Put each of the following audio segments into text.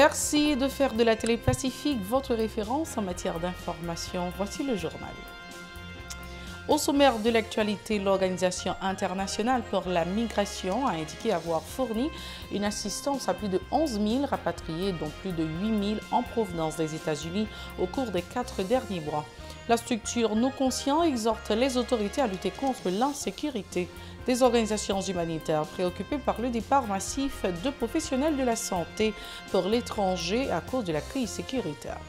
Merci de faire de la Télé Pacifique votre référence en matière d'information. Voici le journal. Au sommaire de l'actualité, l'Organisation internationale pour la migration a indiqué avoir fourni une assistance à plus de 11 000 rapatriés, dont plus de 8 000 en provenance des États-Unis au cours des 4 derniers mois. La structure Nos Conscients exhorte les autorités à lutter contre l'insécurité. Des organisations humanitaires préoccupées par le départ massif de professionnels de la santé pour l'étranger à cause de la crise sécuritaire.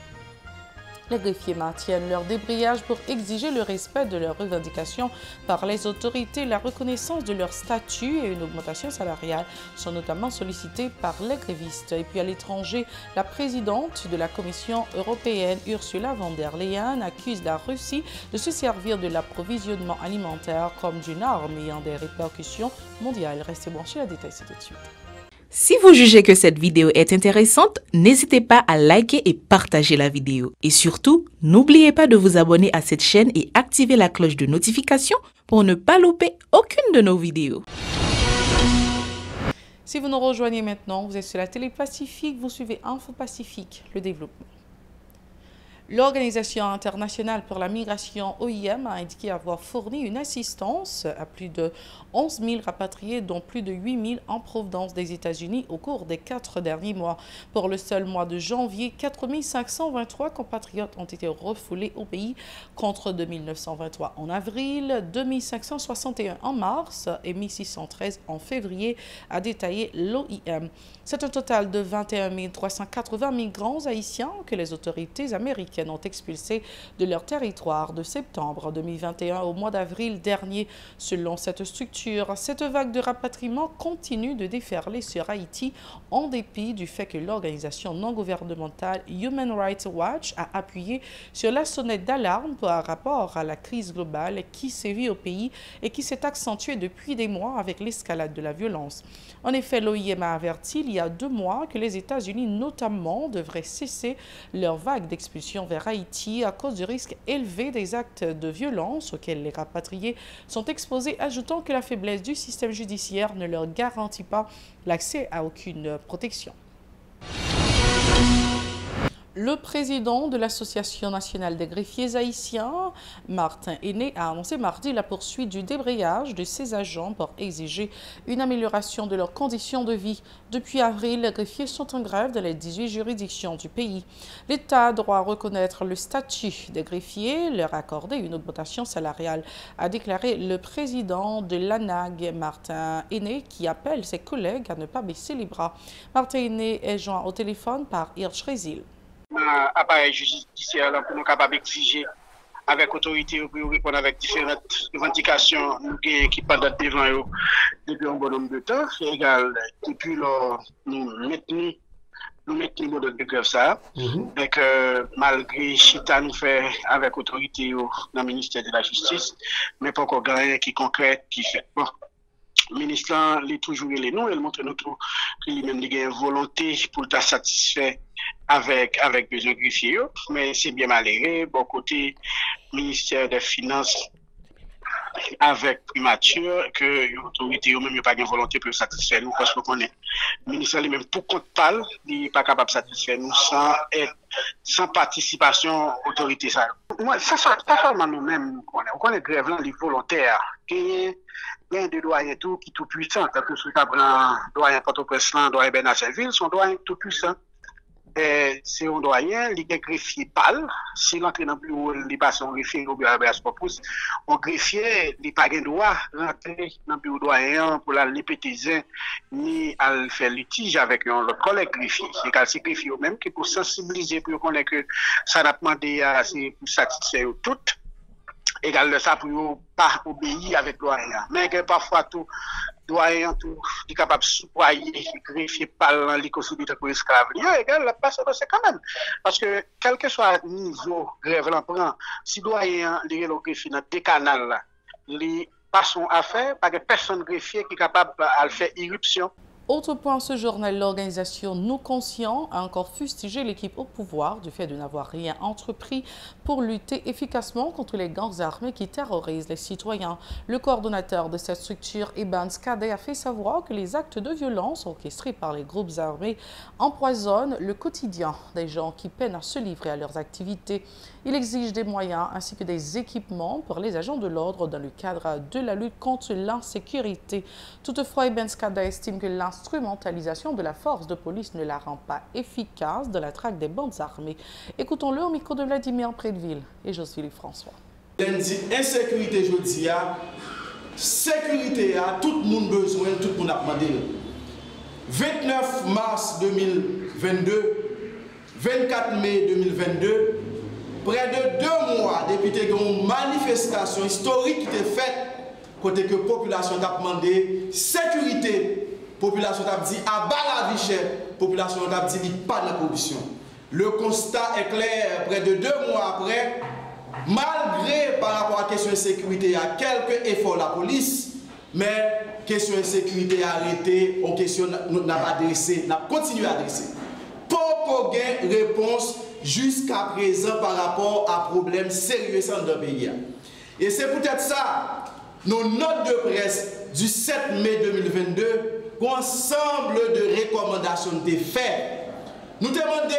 Les greffiers maintiennent leur débrayage pour exiger le respect de leurs revendications par les autorités. La reconnaissance de leur statut et une augmentation salariale sont notamment sollicités par les grévistes. Et puis à l'étranger, la présidente de la Commission européenne, Ursula von der Leyen, accuse la Russie de se servir de l'approvisionnement alimentaire comme d'une arme ayant des répercussions mondiales. Restez branchés, la détail c'est tout de suite. Si vous jugez que cette vidéo est intéressante, n'hésitez pas à liker et partager la vidéo. Et surtout, n'oubliez pas de vous abonner à cette chaîne et activer la cloche de notification pour ne pas louper aucune de nos vidéos. Si vous nous rejoignez maintenant, vous êtes sur la Télé Pacifique, vous suivez Info Pacifique, le développement. L'Organisation internationale pour la migration, OIM, a indiqué avoir fourni une assistance à plus de 11 000 rapatriés, dont plus de 8 000 en provenance des États-Unis au cours des 4 derniers mois. Pour le seul mois de janvier, 4 523 compatriotes ont été refoulés au pays contre 2 923 en avril, 2 561 en mars et 1 613 en février, a détaillé l'OIM. C'est un total de 21 380 migrants haïtiens que les autorités américaines ont expulsés de leur territoire de septembre 2021 au mois d'avril dernier. Selon cette structure, cette vague de rapatriement continue de déferler sur Haïti en dépit du fait que l'organisation non gouvernementale Human Rights Watch a appuyé sur la sonnette d'alarme par rapport à la crise globale qui sévit au pays et qui s'est accentuée depuis des mois avec l'escalade de la violence. En effet, l'OIM a averti il y a 2 mois que les États-Unis notamment devraient cesser leur vague d'expulsion vers Haïti à cause du risque élevé des actes de violence auxquels les rapatriés sont exposés, ajoutant que la faiblesse du système judiciaire ne leur garantit pas l'accès à aucune protection. Le président de l'Association nationale des greffiers haïtiens, Martin Aîné, a annoncé mardi la poursuite du débrayage de ses agents pour exiger une amélioration de leurs conditions de vie. Depuis avril, les greffiers sont en grève dans les 18 juridictions du pays. L'État doit reconnaître le statut des greffiers, leur accorder une augmentation salariale, a déclaré le président de l'ANAG, Martin Aîné, qui appelle ses collègues à ne pas baisser les bras. Martin Aîné est joint au téléphone par Hirsch Résil. Appareil judiciaire pour nous capables d'exiger avec l'autorité pour répondre avec différentes revendications qui pendant devant eux depuis un bon nombre de temps. Égal, depuis nous maintenons le modèle de grève ça. Et que malgré Chita nous fait avec l'autorité dans le ministère de la Justice, mais pas encore rien qui concret qui fait. Bon. Le ministre, il est toujours les nous, il montre nous qu'il a une volonté pour être satisfait avec besoin de greffier, mais c'est bien malheureux. Bon côté ministère des Finances avec primature que l'autorité ou même pas de volonté pour satisfaire nous parce qu'on est le ministère lui-même pour compte parle, il n'est pas capable de satisfaire nous sans participation autorité ça. Moi ça pas seulement nous-mêmes on connaît grève là les volontaires qui de doyens tout qui tout puissant parce que ce prend doyen Port-au-Prince doyen Bernard-Serville sont doyens tout puissants. C'est un doyen, il est greffier pâle. Si l'entrée dans le bureau, il passe un greffier au bureau de Popous. Un greffier, il n'a pas de droit d'entrer dans le bureau doyen pour aller pétiser ni à faire litige avec un autre collègue greffier. C'est greffier même qui pour sensibiliser, pour connaître que ça n'a pas demandé pour satisfaire toutes. Égal ça pour pas obéir avec doyen. Mais que parfois tout doyen tout est capable de soudoyer, greffier par les considérés pour esclaves. Égal la passe c'est quand même parce que quel que soit le niveau grève l'emprunt, si doyen les greffier dans des canaux là, les passons à faire parce que personne greffier qui est capable de faire irruption Autre point, ce journal, l'organisation Nous Conscients a encore fustigé l'équipe au pouvoir du fait de n'avoir rien entrepris pour lutter efficacement contre les gangs armés qui terrorisent les citoyens. Le coordonnateur de cette structure, Ebans Kadey, a fait savoir que les actes de violence orchestrés par les groupes armés empoisonnent le quotidien des gens qui peinent à se livrer à leurs activités. Il exige des moyens ainsi que des équipements pour les agents de l'ordre dans le cadre de la lutte contre l'insécurité. Toutefois, Ebans Kadey estime que l'instrumentalisation de la force de police ne la rend pas efficace dans la traque des bandes armées. Écoutons-le au micro de Vladimir Prédeville et Joseph François. Lundi, insécurité, je dis, sécurité, tout le monde besoin, tout le monde a demandé. 29 mars 2022, 24 mai 2022, près de 2 mois depuis que une manifestation historique qui était faite, côté que la population a demandé sécurité, la population a dit à bas la vie chère, la population a dit pas de la corruption. Le constat est clair, près de 2 mois après, malgré par rapport à la question de sécurité, il y a quelques efforts de la police, mais la question de sécurité a arrêté, on question n'a pas adressé, n'a continué à adresser. Pour aucune réponse jusqu'à présent par rapport à problèmes sérieux dans le pays. Et c'est peut-être ça, nos notes de presse du 7 mai 2022, ensemble de recommandations des faits. Nous demandons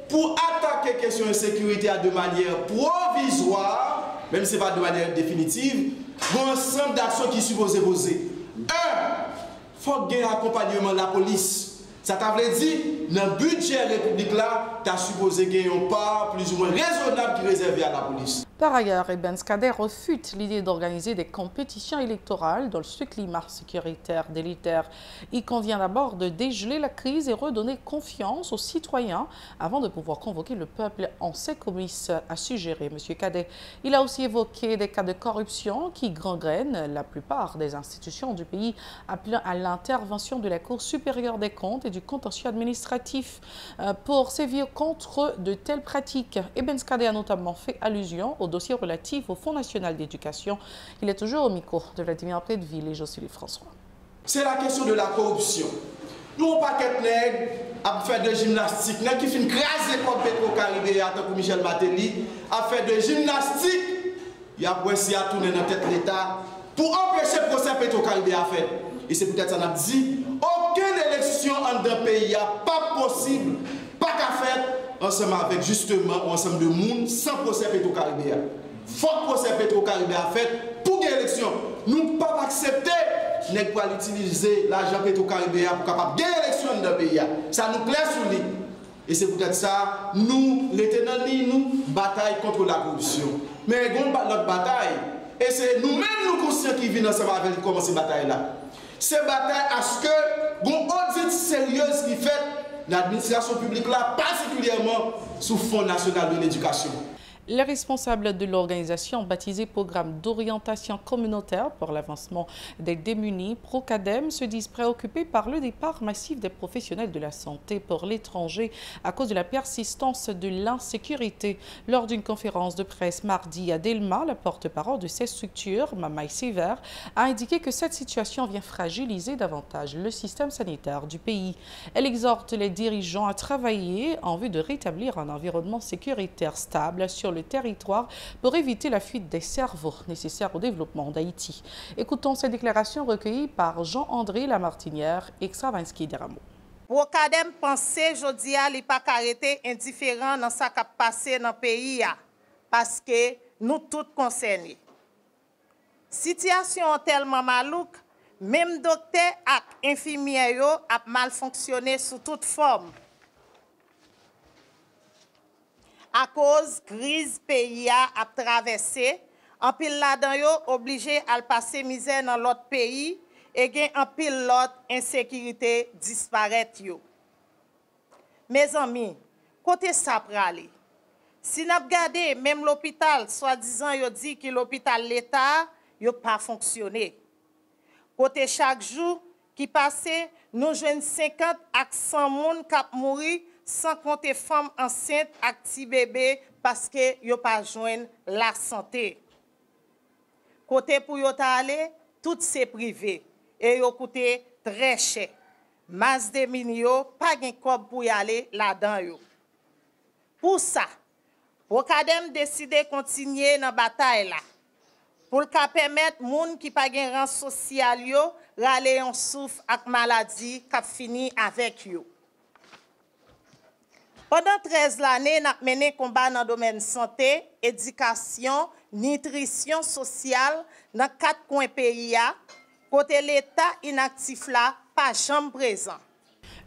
pour attaquer la question de sécurité de manière provisoire, même si ce n'est pas de manière définitive, un ensemble d'actions qui sont supposées poser. 1. Il faut qu'il y ait un accompagnement de la police. Ça t'a dit, dans le budget république là, tu as supposé qu'il y ait une part plus ou moins raisonnable qui est réservée à la police. Par ailleurs, Ebans Kadey refute l'idée d'organiser des compétitions électorales dans ce climat sécuritaire délétère. Il convient d'abord de dégeler la crise et redonner confiance aux citoyens avant de pouvoir convoquer le peuple en ses comices, a suggéré M. Kadey. Il a aussi évoqué des cas de corruption qui gangrènent la plupart des institutions du pays, appelant à l'intervention de la Cour supérieure des comptes et du contentieux administratif pour sévir contre de telles pratiques. Ebans Kadey a notamment fait allusion au dossier relatif au Fonds national d'éducation. Il est toujours au micro de Vladimir Prédeville et Jocelyne François. C'est la question de la corruption. Nous, on paquet de nègres à faire de gymnastique, nègres qui finissent craser comme Petro-Caribé, tant que Michel Matéli, à faire de gymnastique, il y a pour à tourner dans la tête de l'État pour empêcher le procès Petro-Caribé à faire. Et c'est peut-être ça qu'on a dit, aucune élection en un pays n'est pas possible, pas qu'à faire ensemble avec justement un ensemble de monde sans procès Petro-Caribé. Faut procès Petro-Caribé à faire pour une élection. Nous ne pouvons pas accepter de utiliser l'argent Petro-Caribé pour capable gagner l'élection dans le pays. Ça nous plaît sur lui. Et c'est peut-être ça, nous, les tenants, nous, bataille contre la corruption. Mais nous notre bataille. Et c'est nous-mêmes, nous conscients qui viennent ensemble avec commencer cette bataille-là. Cette bataille à ce que, une audit sérieuse qui fait l'administration publique là, particulièrement sous Fonds national de l'éducation. Les responsables de l'organisation baptisée Programme d'orientation communautaire pour l'avancement des démunis, Procadem, se disent préoccupés par le départ massif des professionnels de la santé pour l'étranger à cause de la persistance de l'insécurité. Lors d'une conférence de presse mardi à Delma, la porte-parole de ces structures, Mamaï Sever, a indiqué que cette situation vient fragiliser davantage le système sanitaire du pays. Elle exhorte les dirigeants à travailler en vue de rétablir un environnement sécuritaire stable sur le territoire pour éviter la fuite des cerveaux nécessaires au développement d'Haïti. Écoutons ces déclarations recueillies par Jean-André Lamartinière et Xavinsky Deramo. Procadem pense jodi a li pa arrêter indifférent dans ça qui passé dans pays parce que nous tous concernés. Situation tellement malouque, même docteur et infirmière yo a mal fonctionné sous toute forme. À cause crise pays a traversé, en pile là-dedans yo obligé à passer misère dans l'autre pays et gen en pile l'autre insécurité disparaître yo. Mes amis, côté ça pralé. Si n'a regardé même l'hôpital, soi-disant yo dit que l'hôpital l'État yo pas fonctionné. Côté chaque jour qui passait, nous joignent 50 à 100 moun k'ap mouri sans compter femmes enceintes et petits bébés parce que yo pas joindre la santé. Côté pour yo aller, tout c'est privé et yo coûté très cher. masse de minyo, pas gen kob pour y aller là-dedans yo. Pour ça, Bokadem décide continuer dans bataille là. Pour le permettre moun qui pas gen rang social yo rale yon souffre ak maladie k'ap fini avec yo. Pendant 13 années, nous avons mené combat dans le domaine santé, éducation, nutrition sociale dans 4 coins pays, côté l'État inactif là, pas jamais présent.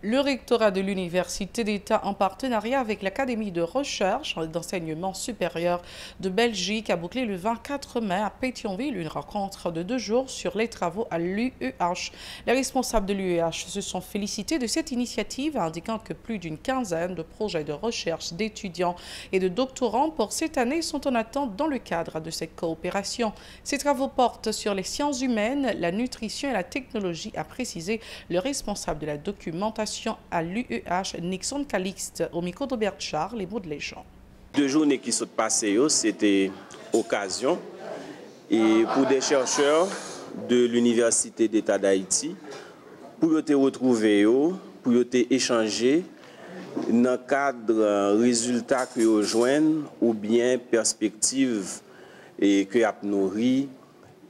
Le rectorat de l'Université d'État, en partenariat avec l'Académie de recherche et d'enseignement supérieur de Belgique, a bouclé le 24 mai à Pétionville une rencontre de 2 jours sur les travaux à l'UEH. Les responsables de l'UEH se sont félicités de cette initiative, indiquant que plus d'une quinzaine de projets de recherche d'étudiants et de doctorants pour cette année sont en attente dans le cadre de cette coopération. Ces travaux portent sur les sciences humaines, la nutrition et la technologie, a précisé le responsable de la documentation à l'UEH, Nixon Calixte, au micro d'Aubert Charles, les mots de Légion. 2 journées qui sont passées, c'était occasion et pour des chercheurs de l'Université d'État d'Haïti pour se retrouver, pour échanger dans le cadre résultat que vous joignent ou bien perspective et que vous nourri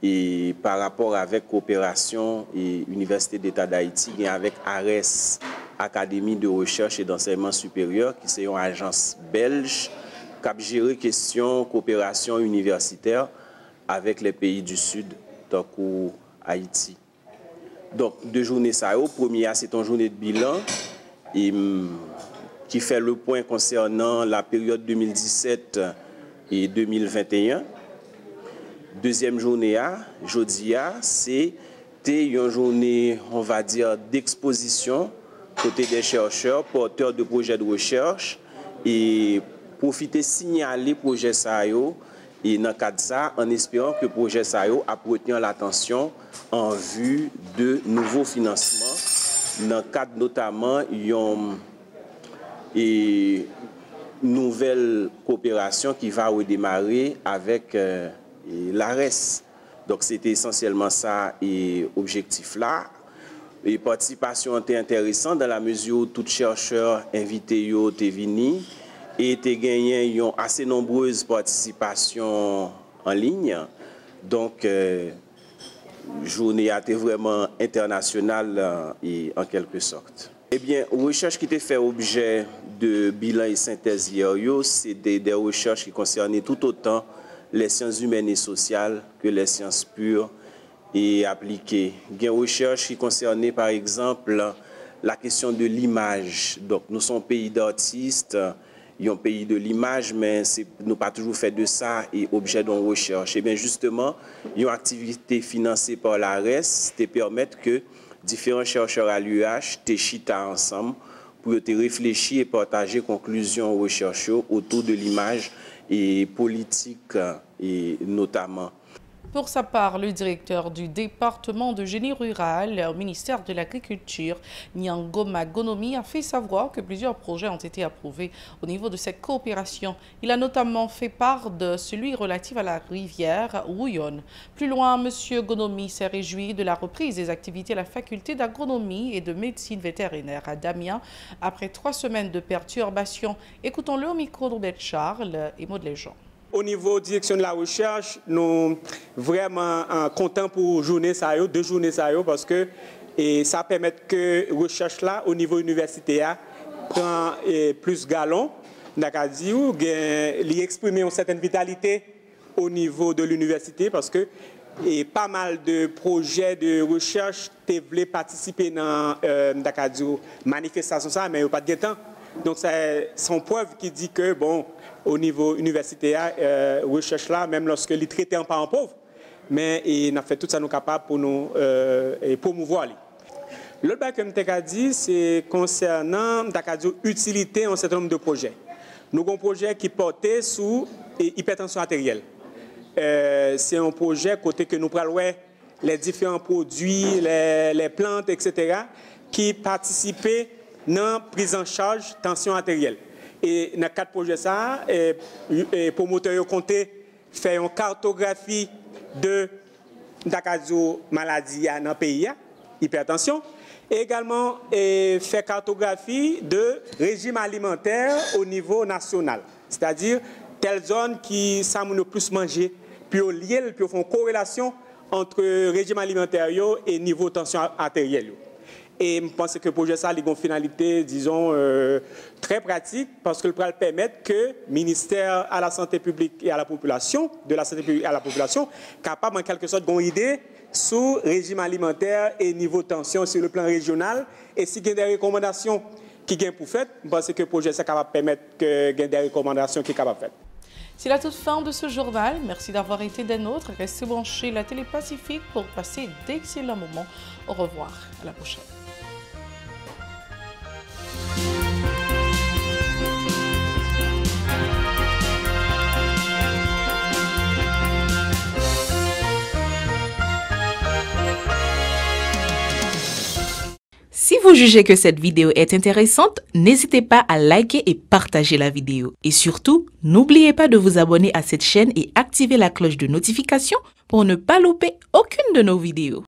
et par rapport avec coopération et Université d'État d'Haïti et avec ARES, Académie de recherche et d'enseignement supérieur, qui est une agence belge qui a géré question coopération universitaire avec les pays du Sud, donc Haïti. Donc, 2 journées ça, première c'est une journée de bilan et, qui fait le point concernant la période 2017 et 2021. Deuxième journée, jeudi, c'est une journée, on va dire, d'exposition côté des chercheurs, porteurs de projets de recherche et profiter signaler projet SAIO et dans le cadre de ça, en espérant que le projet SAIO a retenu l'attention en vue de nouveaux financements, dans le cadre notamment d'une nouvelle coopération qui va redémarrer avec l'ARES. Donc c'était essentiellement ça et objectif là. Et participation était intéressante dans la mesure où tous les chercheurs invités étaient venus et étaient gagnés assez nombreuses participations en ligne. Donc journée était vraiment internationale et en quelque sorte. Eh bien, les recherches qui étaient fait objet de bilan et synthèse hier, c'est des recherches qui concernaient tout autant les sciences humaines et sociales que les sciences pures et appliquées. Il y a des recherches qui concernaient par exemple la question de l'image. Donc nous sommes un pays d'artistes, un pays de l'image, mais nous n'avons pas toujours fait de ça et objet de recherche. Et bien justement, une activité financée par l'ARES te permet que différents chercheurs à l'UH te chita ensemble pour te réfléchir et partager conclusions recherches autour de l'image et politique et notamment. Pour sa part, le directeur du département de génie rural au ministère de l'Agriculture, Nyangoma Gonomi, a fait savoir que plusieurs projets ont été approuvés au niveau de cette coopération. Il a notamment fait part de celui relatif à la rivière Rouyon. Plus loin, M. Gonomi s'est réjoui de la reprise des activités à la faculté d'agronomie et de médecine vétérinaire à Damien après 3 semaines de perturbations. Écoutons-le au micro d'Aubert Charles et Maud Légion. Au niveau de la direction de la recherche, nous sommes vraiment contents pour 2 journées parce que ça permet que la recherche là, au niveau universitaire prend plus galon. Il exprime une certaine vitalité au niveau de l'université parce que pas mal de projets de recherche voulaient participer dans la manifestation, mais il n'y a pas de temps. Donc, c'est son preuve qui dit que, bon, au niveau universitaire, recherche là, même lorsque les traités en parents pauvres, mais il a fait tout ça nous capable pour nous promouvoir. L'autre chose que je t'ai dit, c'est concernant l'utilité d'un certain nombre de projets. Nous avons un projet qui portait sur l'hypertension artérielle. C'est un projet côté que nous prenons les différents produits, les plantes, etc., qui participaient dans la prise en charge de tension artérielle. Et dans 4 projets, ça, les promoteurs ont compté faire une cartographie de la maladie dans le pays, hypertension, Et également faire cartographie de régime alimentaire au niveau national. C'est-à-dire telle zone qui s'amène le plus manger, puis au lié, puis au fond corrélation entre régime alimentaire et niveau de tension artérielle. Et je pense que le projet ça a une finalité, disons, très pratique, parce que le pourra permettre que le ministère à la santé publique et à la population, de la santé publique à la population, capable en quelque sorte d'une idée sur le régime alimentaire et niveau de tension sur le plan régional. Et si il y a des recommandations qui sont pour faire, je pense que le projet ça capable de permettre que y ait des recommandations qui sont capables de faire. C'est la toute fin de ce journal. Merci d'avoir été des nôtres. Restez branchés la Télé Pacifique pour passer d'excellents moments. Au revoir. À la prochaine. Si vous jugez que cette vidéo est intéressante, n'hésitez pas à liker et partager la vidéo. Et surtout, n'oubliez pas de vous abonner à cette chaîne et activer la cloche de notification pour ne pas louper aucune de nos vidéos.